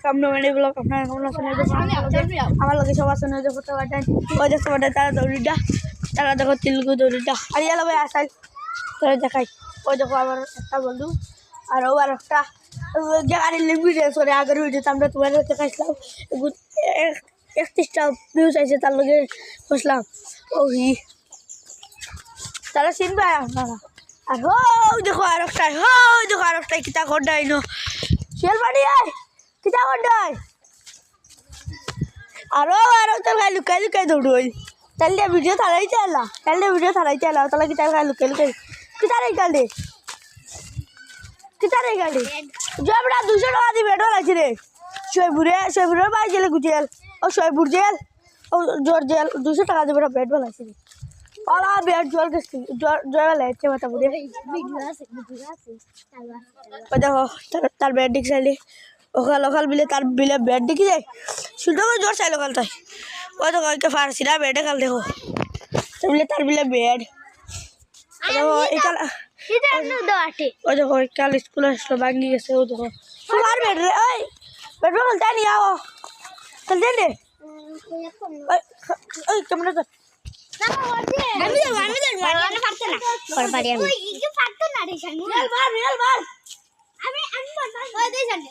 কামনা মানে ব্লগ আপনারা কেমন আছেন আমার লগে সব আছেন ওই যে ফটো বাটান ওই যে ফটো তারা দৌড়িটা তারা দেখো তিলগু দৌড়িটা আর ইয়ালো ভাই আসাই তোরা দেখাই ওই দেখো আমার একটা বন্ধু আর ও আর একটা গাড়ির ভিডিও করে আগের ভিডিওতে আমরা তোমার দেখাইছিলাম 31টা ভিউজ আছে তার লগে বসলাম ওই তারা চিনবে আপনারা আর দেখো আর একটা কিতা করডাই নো শিয়াল বাড়ি আয় কিতা করডাই আরো তোর গায়ে লুকাই লুকাই দৌড়ই তাহলে ভিডিও থাড়াইতে এলা তাহলে কিতা গায়ে লুকাই লুকাই কিতা রে গাড়ি যে বড় 200 টাকা দি বেডো লাগছে রে শোয়বুরের বাই জেলে গুজেল ও শোয়বুর জেল ও জোর জেল 200 টাকা দি বেডো বেড লাগছে রে ওলা বেড জল গেছে জল লাগছে মাথা বুড়ে ভিডিও আছে ও দেখো তার বেড দিক চাইলে ওখাল বিলে তার বিলে বেড দেখি যায় শুধু জোর চাই লোকাল তাই ও দেখো একটা ফার্সি না বেডে কাল দেখো তার বিলে বেড দেখো একাল ও দেখো কাল স্কুল আসলো ভাঙি গেছে ও দেখো তোমার বেড রে ওই বেড বলতে নিয়ে আও চল দে ওই ক্যামেরা তো আমি পারতে না পর পারি আমি কি পারতে না রে শানি রিয়াল মার আমি ওই দেই জানি